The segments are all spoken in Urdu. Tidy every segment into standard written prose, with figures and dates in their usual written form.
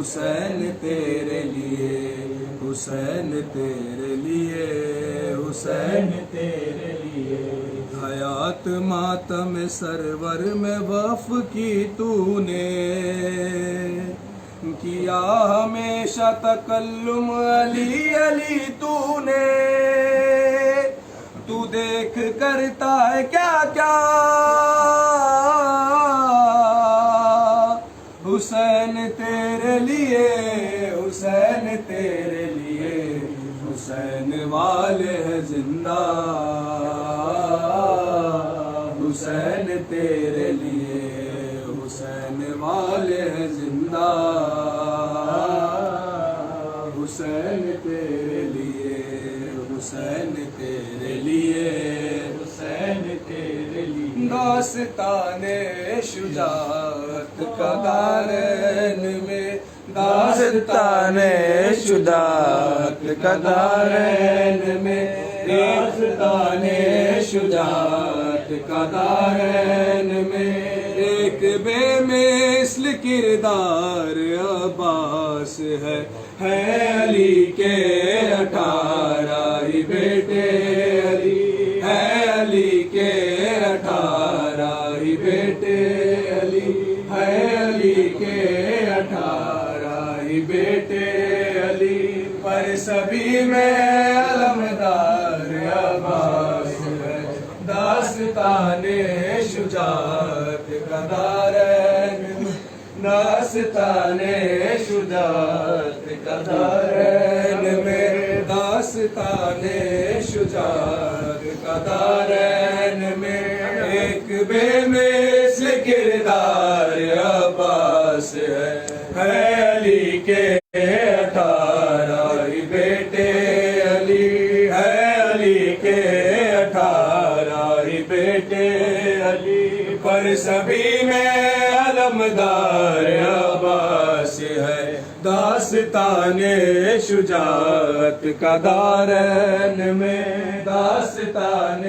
حسین تیرے لیے، حسین تیرے لیے، حسین تیرے لیے۔ حیات ماتم سرور میں وقف کی تو نے، کیا ہمیشہ تکلم علی علی تو نے۔ تو دیکھ کرتا ہے کیا کیا حسین تیرے لیے، حسین تیرے لیے، حسین والے ہے زندہ، حسین تیرے لیے، حسین والے ہے زندہ، حسین تیرے لیے، حسین تیرے لیے، حسین تیرے لیے۔ داستان شجاعت کا دارین میں، داستان شجاعت کا دارین میں، داستان شجاعت کا دارین میں، ایک بے مثل کردار عباس ہے علی کے 18 ہی بیٹے، علی ہے علی کے 18 ہی بیٹے، علی ہے علی کے 18 ہی بیٹے، علی پر سبھی میں علمدار عباس ہے، داستان شجاعت کا دارین، داستان شجاعت کا دارین میں، داستان شجاعت کا دارین میں، ایک بے مثل کردار عباس ہے علی کے 18 ہی بیٹے، علی ہے علی کے 18 ہی بیٹے، علی پر سبھی میں علمدار عباس ہے، داستان شجاعت کا دارین میں، داستان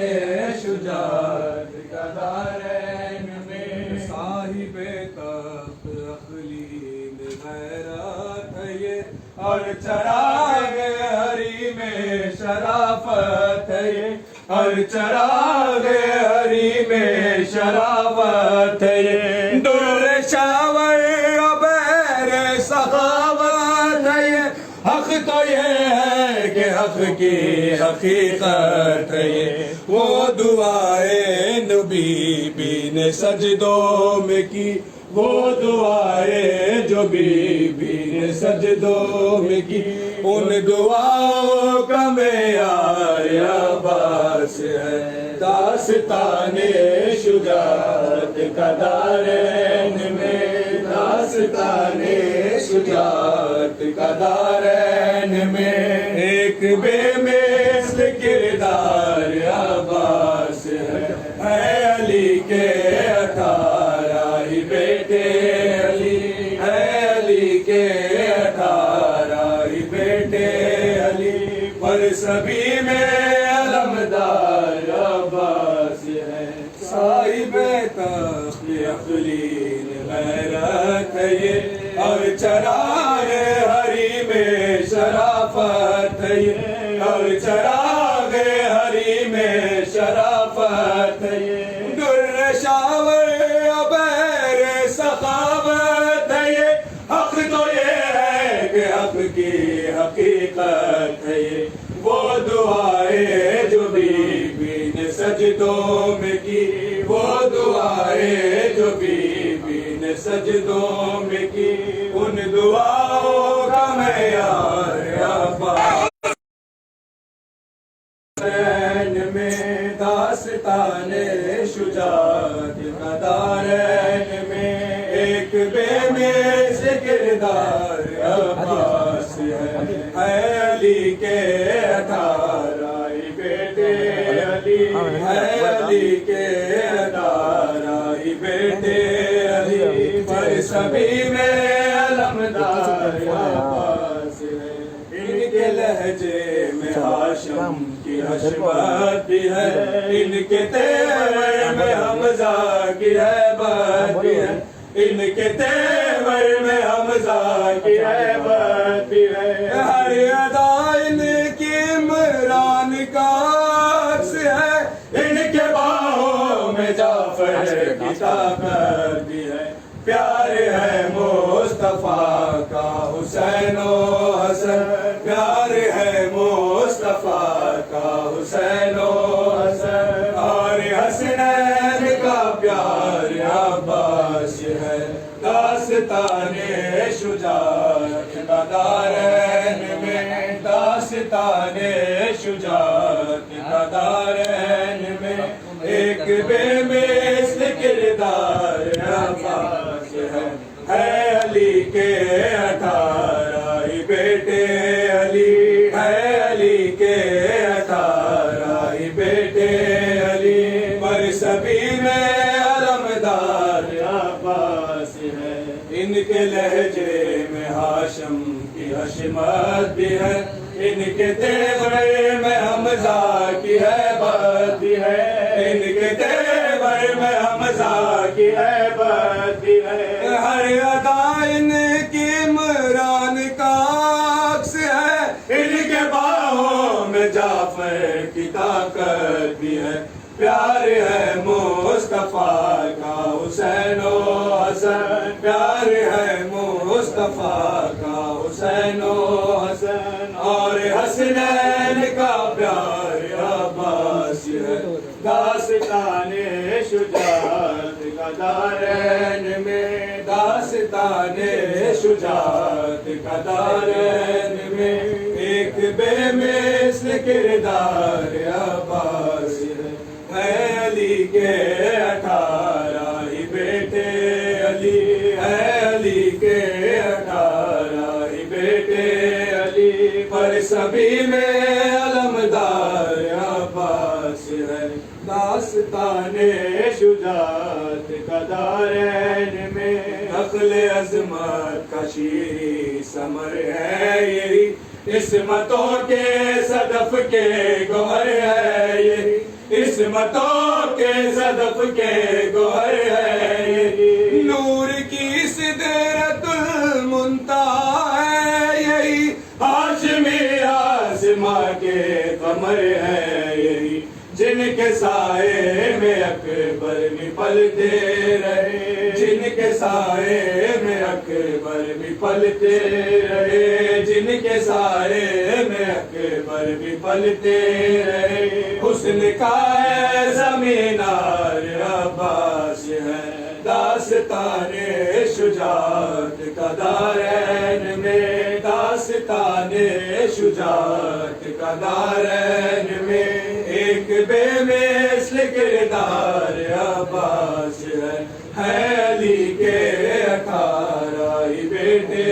شجاعت کا دارین میں، صاحب تخت اقلیم غیرت ہے یہ، اور چراغ ہری میں شرافت ہے یہ، اور چراغ ہری میں شرافت ہے یہ، در شاور عبیر سخاوت ہے یہ، حق تو یہ ہے کہ حق کی حقیقت ہے یہ، وہ دعائے نبی بی نے سجدوں میں کی، وہ دعائیں جو بی بی نے سجدوں میں کی، ان دعاؤں کا معیار عباس ہے، داستان شجاعت کا دارین میں، داستان شجاعت کا دارین میں، ایک بے مثل کردار عباس ہے علی کے 18 ہی بیٹے، علی ہے علی کے 18 ہی بیٹے، علی پر سبھی میں علمدار عباس ہے، صاحب تخت اقلیم غیرت ہے یہ، اور چراغ ہری میں شرافت ہے یہ، اور چراغ ہری میں شرافت ہے یہ، در شاور عبیر سخاوت ہے یہ، حق تو یہ ہے کہ حق کی حقیقت ہے یہ، وہ دعائیں جو بی بی نے سجدوں میں کی، وہ دعائیں جو بی بی نے سجدوں میں کی، ان دعاؤں کا معیار عباس میں، داستان شجاعت کا دارین میں، ایک بے مثل کردار عباس ہے علی کے 18 ہی بیٹے، علی ہے علی کے 18 ہی بیٹے، علی پر سبھی میں علمدار عباس ہے، ان کے لہجے میں ہاشم کی حشمت بھی ہے، ان کے تیور میں حمزہ کی ہیبت بھی ہے، ان کے تیور میں حمزہ کی ہیبت بھی ہے، ہر ادا ان کی عمران کا عکس ہے، ان کے باہوں میں جعفر کی طاقت بھی ہے، پیار ہے مصطفیٰ کا حسین و حسن، پیار ہے مصطفیٰ کا حسین و حسن، اور حسنین کا پیار عباس ہے، داستان شجاعت کا دارین میں، داستان شجاعت کا دارین میں، ایک بے مثل کردار عباس ہے علی کے 18 ہی بیٹے، علی ہے علی کے 18 ہی بیٹے، علی پر سبھی میں علمدار عباس ہے، ان کے لہجے میں ہاشم کی حشمت بھی ہے، ان کے تیور میں حمزہ کی ہیبت بھی ہے، ان کے تیور میں حمزہ کی ہیبت بھی ہے، ہر ادا ان کی عمران کا عکس ہے، ان کے باہوں میں جعفر کی طاقت بھی ہے، پیار ہے مصطفیٰ کا حسین و حسن، پیار ہے مصطفیٰ کا حسین و حسن، اور حسنین کا پیار عباس ہے، داستان شجاعت کا دارین میں، داستان شجاعت کا دارین میں، ایک بے مثل کردار عباس ہے علی کے 18 ہی بیٹے، علی ہے علی کے 18 ہی بیٹے، علی پر سبھی میں علمدار عباس ہے، داستان شجاعت کا دارین میں، نخل عظمت کا شیریں ثمر ہے یہی، عصمتوں کے صدف کے گوہر ہے یہی، عصمتوں کے صدف کے گوہر ہے یہی، نور کی سدرۃ المنتہا ہے یہی، ہاشمی آسما کے قمر ہے یہی، جن کے سائے میں اکبر بھی پلتے رہے، جن کے سائے میں اکبر بھی پلتے رہے، جن کے سائے میں اکبر بھی پلتے رہے، حسن کا ہے زمینار عباس ہے، داستان شجاعت کا دارین میں، داستان شجاعت کا دارین میں، ایک بے مثل کردار عباس ہے علی کے 18 ہی بیٹے،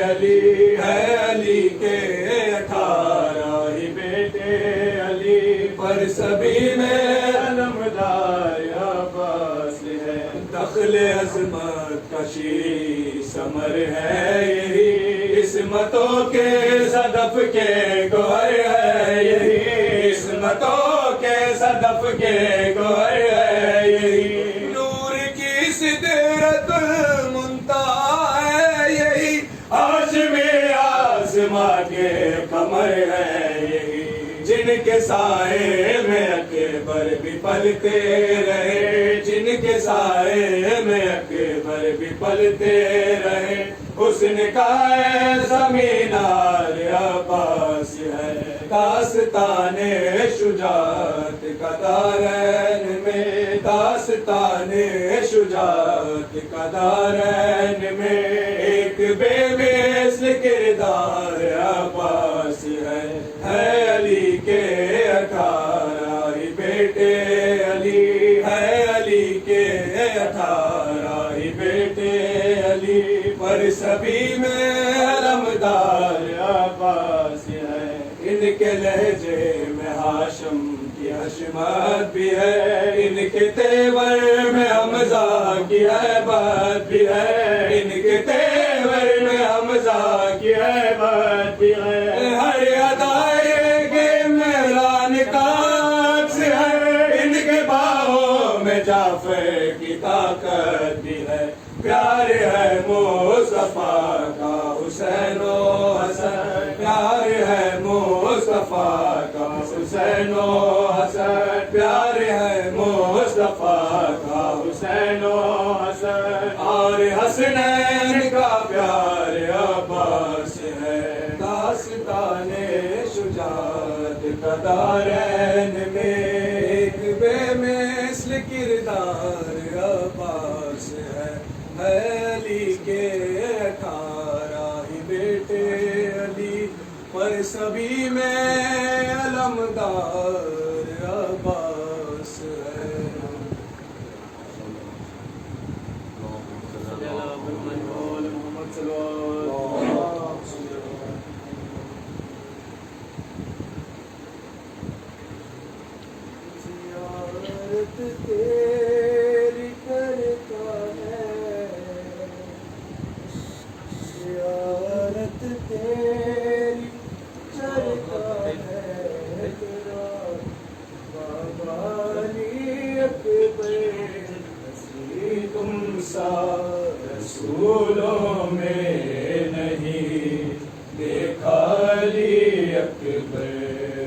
علی ہے علی کے 18 ہی بیٹے، علی پر سبھی میں علمدار عباس ہے، دخل عظمت کا شیریں ثمر ہے یہی، عصمتوں کے صدف کے گوہر ہے یہی، عصمتوں کے صدف کے گوہر ہے یہی، نور کی سدرۃ المنتہا ہے یہی، ہاشمی آسما کے قمر ہے یہی، جن کے سائے میں اکبر بھی پلتے رہے، جن کے سائے میں اکبر بھی پلتے رہے، حسن کا ہے زمینار عباس ہے، داستان شجاعت کا دارین میں، داستان شجاعت کا دارین میں، ایک بے مثل کردار عباس ہے علی کے 18 ہی بیٹے، علی ہے علی کے 18 ہی بیٹے، علی پر سبھی میں علمدار عباس ہے، ان کے لہجے میں ہاشم کی حشمت بھی ہے، ان کے تیور میں حمزہ کی ہیبت بھی ہے، ان کے تیور میں حمزہ کی ہیبت بھی ہے، ہر ادائے کے میران کا عکس ہے، ان کے باہوں میں جعفر کی طاقت بھی ہے، پیار ہے مصطفیٰ کا حسین و حسن، پیار ہے مصطفیٰ کا حسین و حسن، پیار ہے مصطفیٰ کا حسین و حسن، اور حسنین کا پیار عباس ہے، داستان شجاعت کا دارین میں ایک بے مثل کردار عباس ہے، علی کے 18 ہی بیٹے علی پر سبھی میں علمدار عباس ہے۔ تیری کرتا ہے زیارت، تیری کرتا ہے تیرا بابا علی اکبر، ہنسی تم سا رسولوں میں نہیں دیکھا علی اکبر،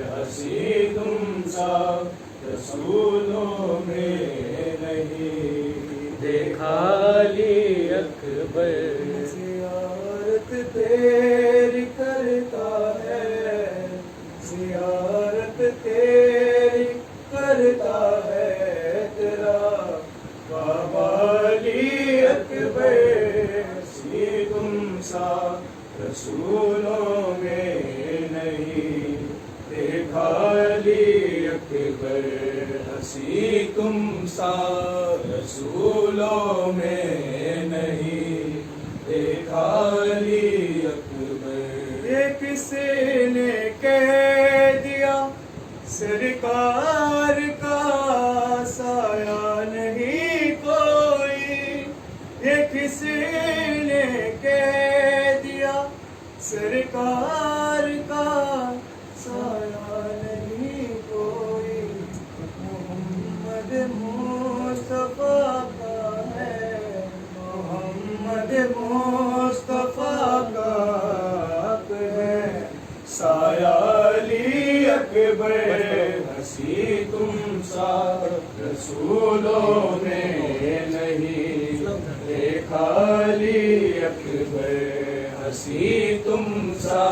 ہنسی تم سا رسولوں میں نہیں دیکھا علی اکبر، زیارت تیری کرتا ہے زیارت تیری کرتا ہے تیرا بابا علی اکبر، ہنسی تم سا رسولوں میں نہیں دیکھا علی اکبر، ہنسی تم سا رسولوں میں نہیں دیکھا علی اکبر، یہ کسی نے کہہ دیا سرکار کا سایہ نہیں کوئی، یہ کسی نے کہہ دیا سرکار کا سایہ نہیں کوئی، محمد مصطفیٰ کا ہے محمد مصطفیٰ کا حق ہے، سایہ علی اکبر، ہنسی تم سا رسولوں نے نہیں دیکھا علی اکبر، ہنسی تم سا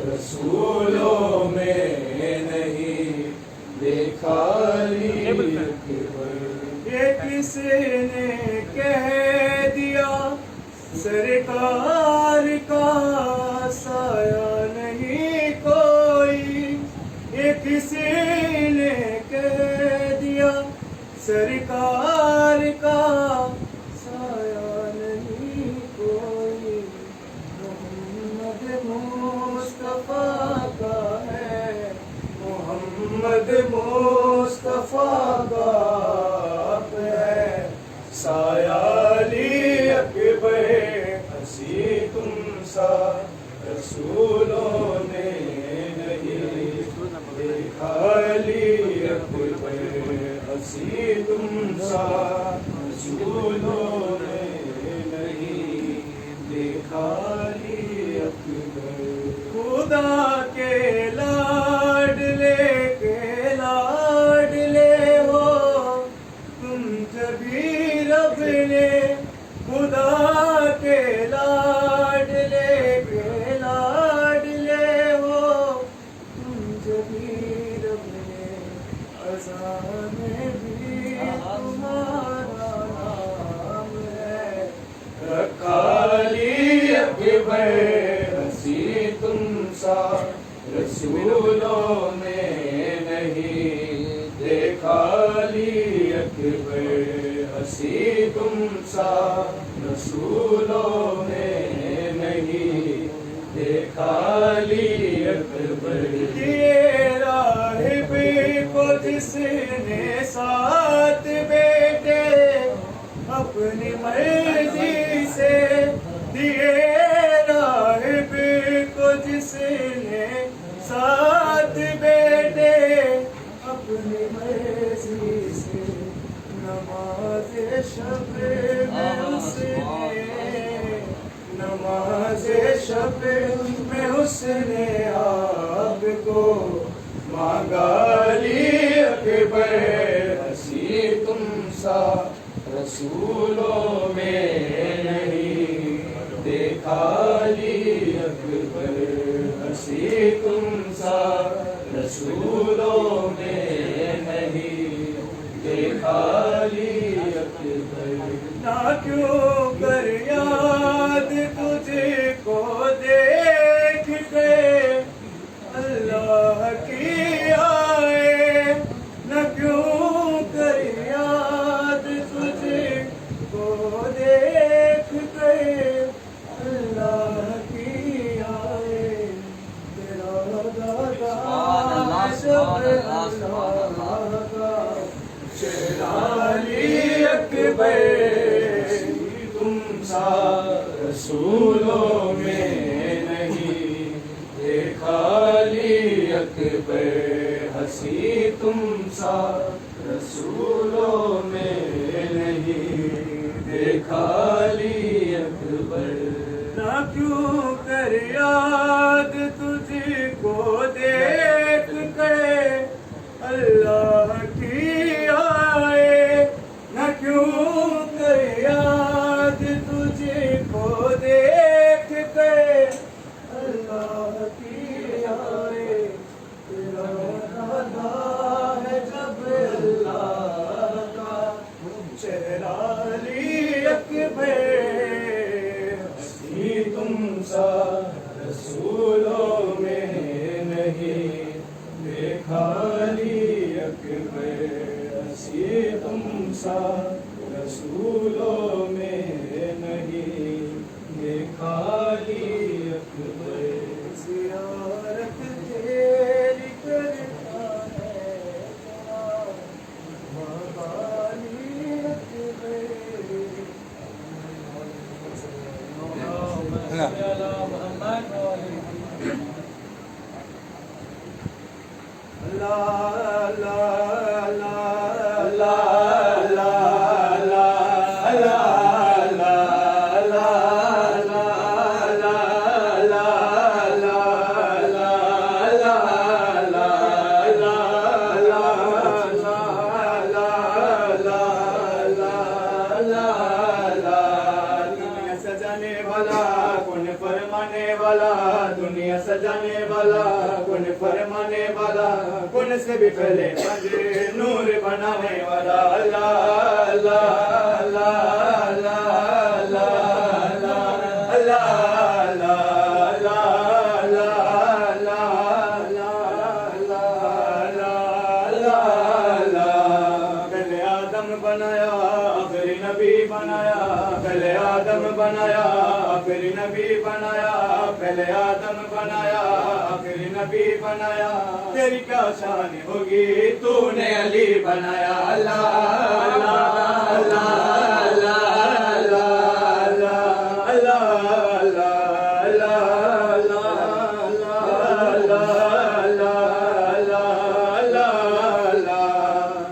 رسولوں میں نہیں دیکھا علی اکبر، یہ کسی نے کہہ دیا سرکار کا سایہ نہیں کوئی، یہ کسی نے کہہ دیا سرکار کا سایہ نہیں کوئی، محمد مصطفیٰ کا ہے محمد مصطفیٰ کا حق ہے، سایہ علی اکبر، ہنسی تم سا رسولوں نے نہیں دیکھا علی اکبر، ہنسی تم سا رسولوں نے نہیں دیکھا علی اکبر، خدا کے لاڈلے ہو تم جبھی رب نے، خدا کے لاڈلے ہو تم جبھی رب نے، اذان بھی تمہارا نام ہے، رکھا علی اکبر، ہنسی تم سا رسولوں میں نہیں دیکھا علی اکبر، ہنسی تم سا رسولوں میں نہیں دیکھا علی اکبر، یہ راہب کو جس نے 7 بیٹے اپنی مرضی سے دیے، راہب کو جس نے 7 بیٹے اپنی مرضی سے، نماز شب میں اس نے پہ میں حسن آپ کو مانگا علی اکبر ہنسی تم سا رسولوں میں نہیں دیکھا علی اکبر ہنسی تم سا رسولوں میں نہیں دیکھا علی اکبر نہ کیوں کر یاد تجھے کو دیکھ کے اللہ کی آئے نہ کیوں کر یاد تجھے کو دیکھ کے اللہ کی آئے تیرا دادا علی اکبر تم سا رسولوں میں نہیں دیکھا علی اکبر ہنسی تم سا رسولوں میں نہیں دیکھا علی اکبر نہ کیوں کر یاد تجھ کو دیکھ کے اللہ کی آئے نہ کیوں کر یاد تجھے کو دیکھ کے اللہ کی آئے تیرا دادا ہے جب اللہ کا چہرہ علی اکبر ہنسی تم سا رسولوں میں نہیں دیکھا علی اکبر ہنسی تم سا رسولوں میں نہیں دیکھا علی اکبر زیارت تیری کرتا ہے بابا علی اکبر دنیا سجانے والا کون فرمانے والا کون سے بھی پہلے مجھے نور بنانے والا اللہ اللہ اللہ اللہ اللہ اللہ پہلے آدم بنایا پھر نبی بنایا پہلے آدم بنایا پھر نبی بنایا پہلے آدم بنایا پھر نبی بنایا تیری کیا شان ہوگی تو نے علی بنایا اللہ اللہ اللہ اللہ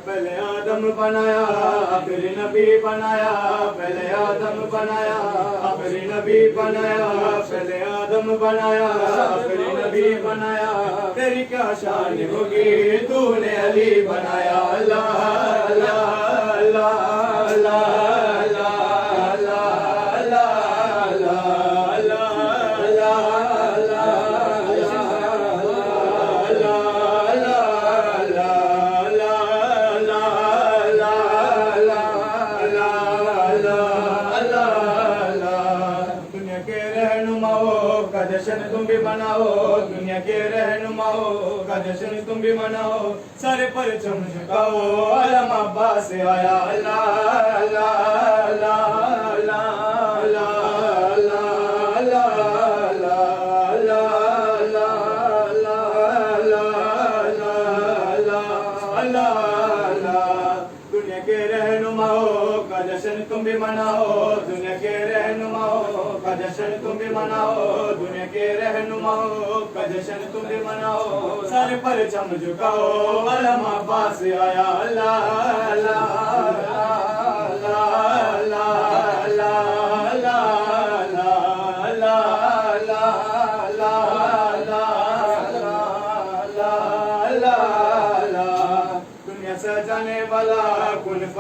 پہلے آدم بنایا پھر نبی بنایا پہلے آدم بنایا پھر نبی بنایا پہلے آدم بنایا پھر نبی بنایا تیری کیا شان ہوگی تو نے علی بنایا اللہ اللہ اللہ جشن تم بھی مناؤ دنیا کے رہنماؤں کا جشن تم بھی مناؤ سارے پرچم جھکاؤ علم عباس سے آیا اللہ اللہ اللہ اللہ دنیا کے رہنماؤں کا جشن تم بھی مناؤ دنیا کے رہنماؤں کا جشن تم بھی مناؤ دنیا کے رہنماؤں کا جشن تم بھی مناؤ سارے پرچم جھکاؤ علم عباس سے آیا اللہ اللہ اللہ اللہ اللہ اللہ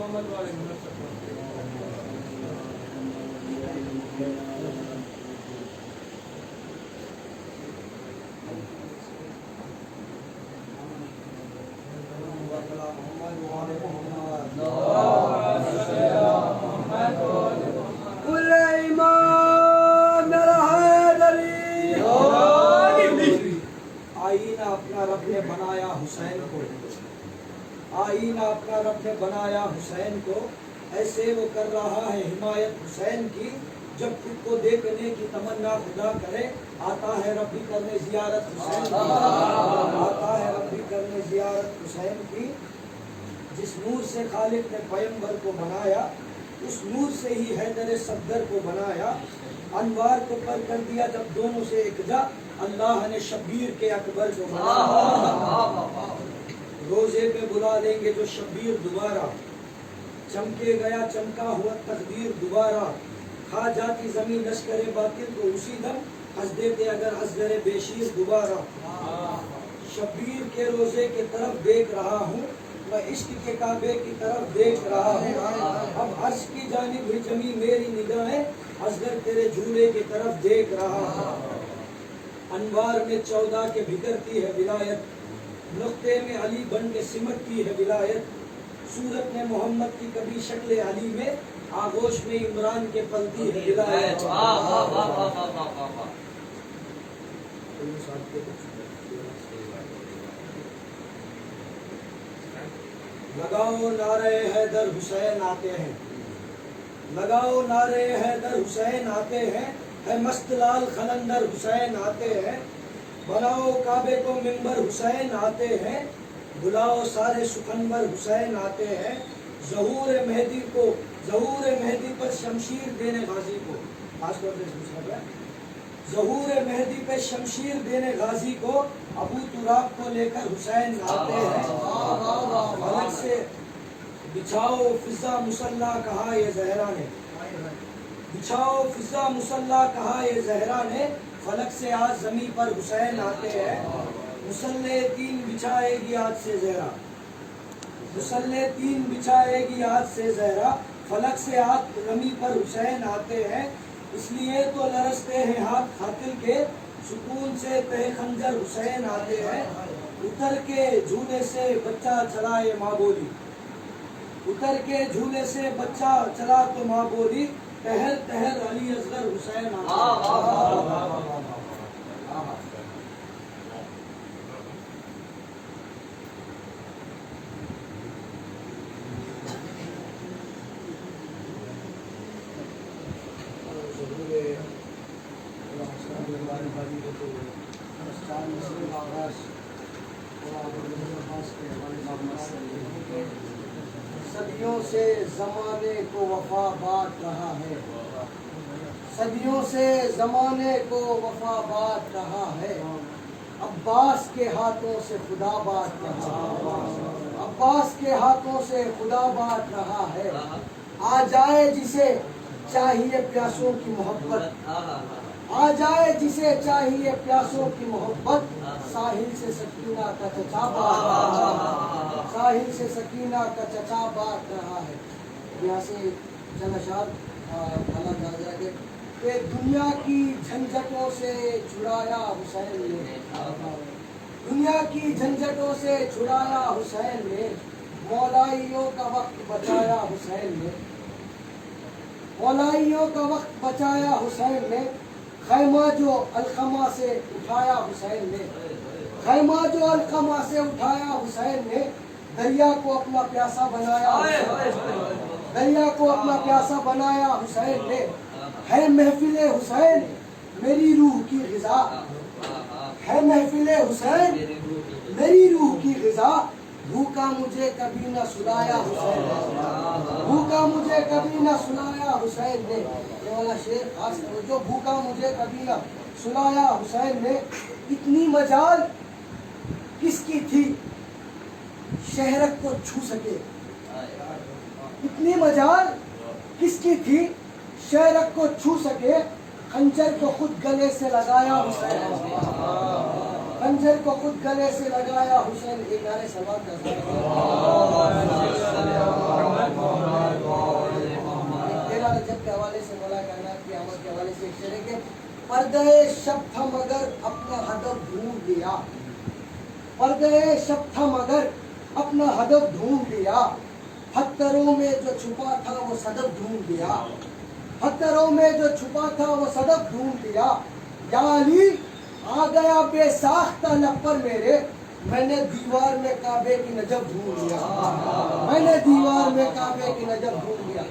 محمد آئینہ اپنا رب نے بنایا حسین کو، ایسے وہ کر رہا ہے حمایت حسین کی، جب خود کو دیکھنے کی تمنا خدا کرے، آتا ہے رب بھی کرنے زیارت حسین کی، آتا ہے رب بھی کرنے زیارت حسین کی۔ جس نور سے خالق نے پیغمبر کو بنایا، اس نور سے ہی حیدر صفدر کو بنایا، انوار کو پر کر دیا جب دونوں سے ایک جا، اللہ نے شبیر کے اکبر کو بنایا۔ روزے پہ بلا لیں گے جو شبیر دوبارہ، چمکے گیا چمکا ہوا تقدیر دوبارہ، کھا جاتی زمین لشکر باطل کو اسی دم، ہنس دیتے اگر اصغر بیشیر دوبارہ۔ شبیر کے روزے کی طرف دیکھ رہا ہوں، میں عشق کے کعبے کی طرف دیکھ رہا ہوں، اب عرش کی جانب ہی جمی میری نگاہیں، اصغر تیرے جھولے کی طرف دیکھ رہا ہوں۔ انوار میں 14 کے بھگرتی ہے ولایت، نقطے میں علی بن کے سمٹتی ہے ولایت، صورت میں محمد کی کبھی شکل علی میں، آغوش میں عمران کے پلتی ہے ولایت۔ لگاؤ نعرے حیدر حسین آتے ہیں، لگاؤ نعرے حیدر حسین آتے ہیں، ہے مست لال خلندر حسین آتے ہیں، بناؤ کعبے کو منبر حسین آتے ہیں، بلاؤ سارے سکندر حسین آتے ہیں، ظہور مہدی کو، ظہور مہدی پر شمشیر دینے غازی کو، خاص طور سے ظہور مہدی پہ شمشیر دینے غازی کو، ابو تراب کو لے کر حسین آتے ہیں، فلک سے بچھاؤ فضا مسلح کہا یہ زہرا نے، بچھاؤ فضا مسلح کہا یہ زہرا نے، فلک سے آج زمین پر حسین آتے ہیں، مسلح 3 بچھائے گی آج سے زہرا، مسلح 3 بچھائے گی آج سے زہرا، فلک سے آج زمین پر حسین آتے ہیں، اس لیے تو لرزتے ہیں ہاتھ قاتل کے، سکون سے تہ خنجر حسین آتے ہیں، اتر کے جھولے سے بچہ چلا یہ ماں بولی، اتر کے جھولے سے بچہ چلا تو ماں بولی، تہر تہر علی اصغر حسین آتے ہیں۔ صدیوں سے زمانے کو وفا بات رہا ہے، صدیوں سے زمانے کو وفا بات رہا ہے، عباس کے ہاتھوں سے خدا بات رہا ہے، عباس کے ہاتھوں سے خدا بات رہا ہے، آ جائے جسے چاہیے پیاسوں کی محبت، آ جائے جسے چاہیے پیاسوں کی محبت، ساحل سے سکینہ کا چچا بات رہا ہے، ساحل سے سکینہ کا چچا بات رہا ہے۔ یہاں سے چند اشعار حالات آ جائے گے کہ دنیا کی جھنجھٹوں سے چھڑایا حسین نے، دنیا کی جھنجھٹوں سے چھڑایا حسین نے، مولائیوں کا وقت بچایا حسین نے، مولائیوں کا وقت بچایا حسین نے، خیمہ جو القمہ سے اٹھایا حسین نے، خیمہ جو القمہ سے اٹھایا حسین نے، دریا کو اپنا پیاسا بنایا حسین، دریا کو اپنا پیاسا بنایا حسین نے، ہے محفل حسین میری روح کی غذا، ہے محفل حسین میری روح کی غذا، بھوکا مجھے کبھی نہ سلایا حسین نے، بھوکا مجھے کبھی نہ سلایا حسین نے، یہ والا شعر خاص جو بھوکا مجھے کبھی نہ سلایا حسین نے، اتنی مجال کس کی تھی شہرت کو چھو سکے، اتنی مجال کس کی تھی شہرت کو چھو سکے، خنجر کو خود گلے سے لگایا حسین، خنجر کو خود گلے سے لگایا حسین۔ ایک نعرے سلوات کا تیرا رجب کے حوالے سے مولا کائنات کی آمد کے حوالے سے ایک شعر ہے کہ پردے شب تھا مگر اپنا ہدف ڈھونڈ لیا، پردے شب تھا مگر اپنا ہدف ڈھونڈ لیا، پتھروں میں جو چھپا تھا وہ صدف ڈھونڈ لیا، پتھروں میں جو چھپا تھا وہ صدف ڈھونڈ لیا، یا علی آ گیا بے ساختہ لب پر میرے، میں نے دیوار میں کعبے کی نجف ڈھونڈ لیا میں نے دیوار میں کعبے کی نجف ڈھونڈ لیا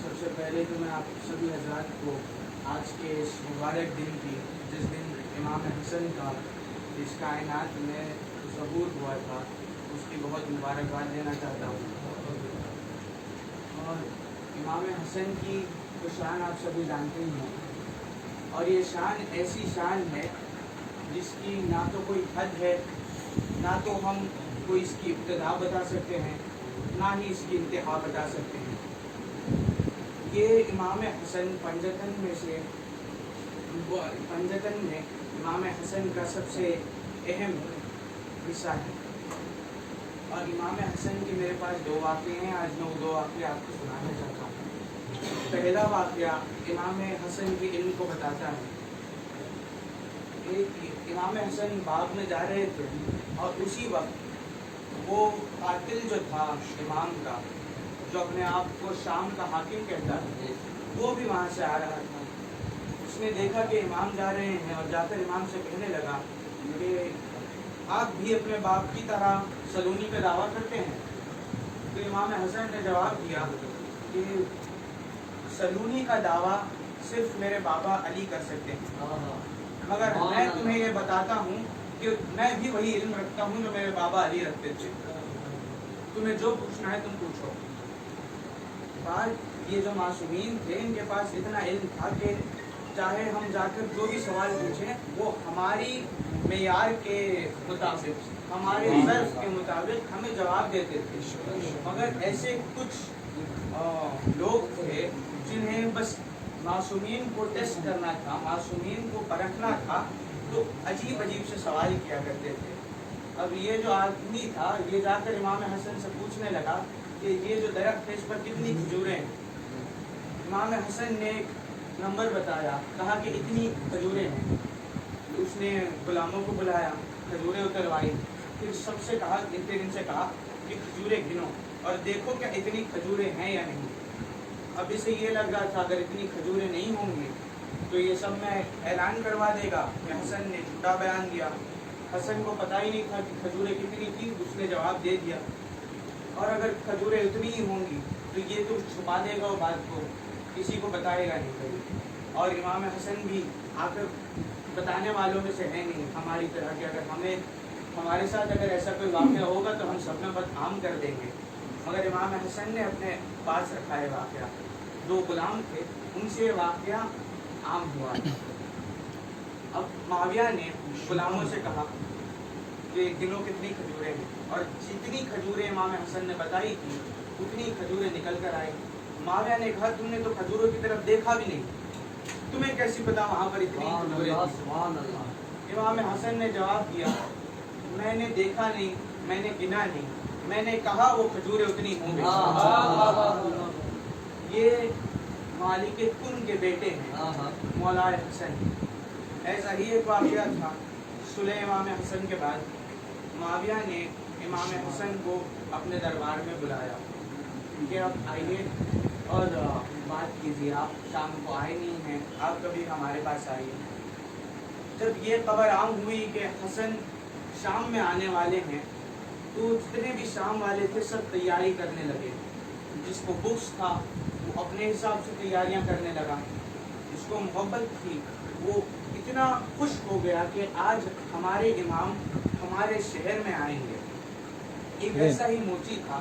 سب سے پہلے تو میں آپ سبھی حضرات کو آج کے اس مبارک دن کی جس دن امام حسن کا اس کائنات میں ظہور ہوا تھا اس کی بہت مبارکباد دینا چاہتا ہوں. اور امام حسن کی تو شان آپ سبھی جانتے ہی ہیں اور یہ شان ایسی شان ہے جس کی نہ تو کوئی حد ہے نہ تو ہم کوئی اس کی ابتدا بتا سکتے ہیں نہ ہی اس کی انتہا بتا سکتے ہیں. یہ امام حسن پنجتن میں امام حسن کا سب سے اہم حصہ ہے اور امام حسن کے میرے پاس دو واقعے ہیں. آج میں وہ دو واقعے آپ کو سنانا چاہتا ہوں. پہلا واقعہ امام حسن کے علم کو بتاتا ہے. امام حسن باغ میں جا رہے تھے اور اسی وقت وہ قاتل جو تھا امام کا جو اپنے آپ کو شام کا حاکم کہتا ہے وہ بھی وہاں سے آ رہا تھا. اس نے دیکھا کہ امام جا رہے ہیں اور جا کر امام سے کہنے لگا کہ آپ بھی اپنے باپ کی طرح سلونی کا دعویٰ کرتے ہیں. تو امام حسن نے جواب دیا کہ سلونی کا دعویٰ صرف میرے بابا علی کر سکتے ہیں مگر میں تمہیں یہ بتاتا ہوں کہ میں بھی وہی علم رکھتا ہوں جو میرے بابا علی رکھتے تھے. تمہیں جو پوچھنا ہے تم پوچھو. بعد یہ جو معصومین تھے ان کے پاس اتنا علم تھا کہ چاہے ہم جا کر جو بھی سوال پوچھیں وہ ہماری معیار کے مطابق ہمارے ظرف کے مطابق ہمیں جواب دیتے تھے. مگر ایسے کچھ لوگ تھے جنہیں بس معصومین کو ٹیسٹ کرنا تھا معصومین کو پرکھنا تھا تو عجیب عجیب سے سوال کیا کرتے تھے. اب یہ جو آدمی تھا یہ جا کر امام حسن سے پوچھنے لگا کہ یہ جو درخت ہے اس پر کتنی کھجوریں ہیں. امام حسن نے ایک نمبر بتایا کہا کہ اتنی کھجوریں ہیں. اس نے غلاموں کو بلایا کھجوریں اتروائی پھر سب سے کہا اتنے دن سے کہا کہ کھجوریں گنو اور دیکھو کہ اتنی کھجوریں ہیں یا نہیں. اب اسے یہ لگ رہا تھا اگر اتنی کھجوریں نہیں ہوں گی تو یہ سب میں اعلان کروا دے گا کہ حسن نے جھوٹا بیان دیا. حسن کو پتہ ہی نہیں تھا کہ کھجوریں کتنی تھی. اس نے جواب دے دیا اور اگر کھجوریں اتنی ہی ہوں گی تو یہ تو چھپا دے گا وہ بات کو کسی کو بتائے گا نہیں کبھی. اور امام حسن بھی آ کر بتانے والوں میں سے ہے نہیں ہماری طرح کہ اگر ہمارے ساتھ اگر ایسا کوئی واقعہ ہوگا تو ہم سب میں بدعام کر دیں گے. مگر امام حسن نے اپنے پاس رکھا ہے واقعہ. دو غلام تھے ان سے واقعہ عام ہوا. اب معاویہ نے غلاموں سے کہا کہ گنو کتنی کھجوریں ہیں اور جتنی کھجوریں امام حسن نے بتائی تھی اتنی کھجوریں نکل کر آئی. معاویہ نے کہا تم نے تو کھجوروں کی طرف دیکھا بھی نہیں تمہیں کیسی پتا وہاں پر اتنی کھجوریں تھیں. امام حسن نے جواب دیا میں نے دیکھا نہیں میں نے گنا نہیں میں نے کہا وہ کھجوریں اتنی ہوں گی. یہ مالک کن کے بیٹے ہیں مولا حسن. ایسا ہی ایک واقعہ تھا صلح امام حسن کے بعد معاویہ نے امام حسن کو اپنے دربار میں بلایا کہ آپ آئیے اور بات کیجیے. آپ شام کو آئے نہیں ہیں آپ کبھی ہمارے پاس آئیے. جب یہ خبر عام ہوئی کہ حسن شام میں آنے والے ہیں تو جتنے بھی شام والے تھے سب تیاری کرنے لگے. جس کو بخش تھا وہ اپنے حساب سے تیاریاں کرنے لگا. جس کو محبت تھی وہ اتنا خوش ہو گیا کہ آج ہمارے امام ہمارے شہر میں آئیں گے. ایک ایسا ہی موچی تھا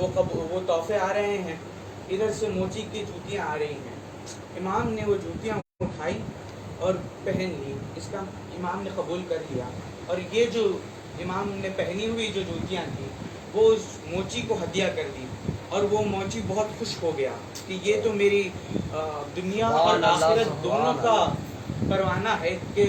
وہ تحفے آ رہے ہیں، ادھر سے موچی کی جوتیاں آ رہی ہیں۔ امام نے وہ جوتیاں اٹھائی اور پہن لی، اس کا امام نے قبول کر لیا، اور یہ جو امام نے پہنی ہوئی جو جوتیاں تھیں وہ اس موچی کو ہدیہ کر دی، اور وہ موچی بہت خوش ہو گیا کہ یہ تو میری دنیا اور آخرت دونوں کا پروانہ ہے کہ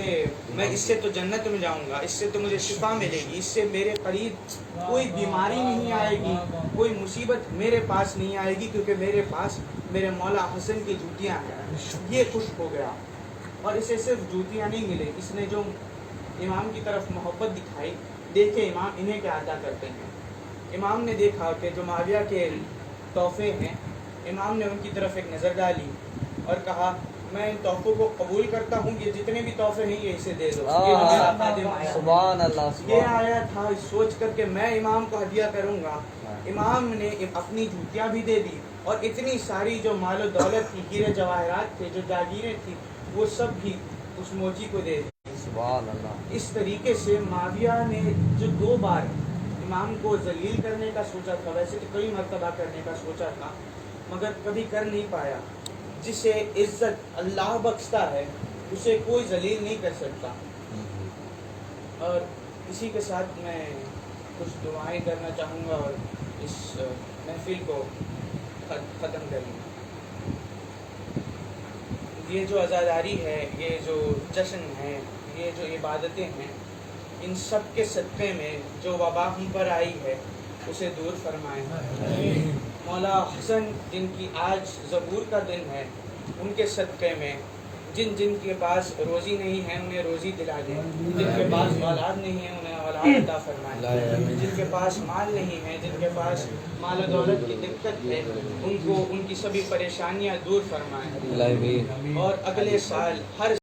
میں اس سے تو جنت میں جاؤں گا، اس سے تو مجھے شفا ملے گی، اس سے میرے قریب کوئی بیماری نہیں آئے گی، کوئی مصیبت میرے پاس نہیں آئے گی، کیونکہ میرے پاس میرے مولا حسن کی جوتیاں ہیں۔ یہ خوش ہو گیا، اور اسے صرف جوتیاں نہیں ملے، اس نے جو امام کی طرف محبت دکھائی، دیکھے امام انہیں کیا عطا کرتے ہیں۔ امام نے دیکھا کہ جو معاویہ کے تحفے ہیں، امام نے ان کی طرف ایک نظر ڈالی اور کہا میں ان تحفوں کو قبول کرتا ہوں، یہ جتنے بھی تحفے ہیں یہ اسے دے دو، یہ میرا خادم آیا۔ سبحان اللہ، یہ آیا تھا اس سوچ کر کے میں امام کو ہدیہ کروں گا۔ امام نے اپنی جوتیاں بھی دے دی، اور اتنی ساری جو مال و دولت تھی، ہیرے جواہرات تھے، جو جاگیریں تھیں، وہ سب بھی اس موچی کو دے دی۔ سبحان اللہ۔ اس طریقے سے معاویہ نے جو 2 بار امام کو ذلیل کرنے کا سوچا تھا، ویسے تو کئی مرتبہ کرنے کا سوچا تھا مگر کبھی کر نہیں پایا۔ جسے عزت اللہ بخشتا ہے اسے کوئی ذلیل نہیں کر سکتا۔ اور اسی کے ساتھ میں کچھ دعائیں کرنا چاہوں گا اور اس محفل کو ختم کروں گا۔ یہ جو عزاداری ہے، یہ جو جشن ہے، یہ جو عبادتیں ہیں، ان سب کے صدقے میں جو وبا ہم پر آئی ہے اسے دور فرمائیں۔ مولا حسن جن کی آج ظہور کا دن ہے، ان کے صدقے میں جن جن کے پاس روزی نہیں ہے انہیں روزی دلا دیں، جن کے پاس اولاد نہیں ہے انہیں اولاد عطا فرمائیں، جن کے پاس مال نہیں ہے، جن کے پاس مال و دولت کی دقت ہے، ان کو ان کی سبھی پریشانیاں دور فرمائیں، اور اگلے سال ہر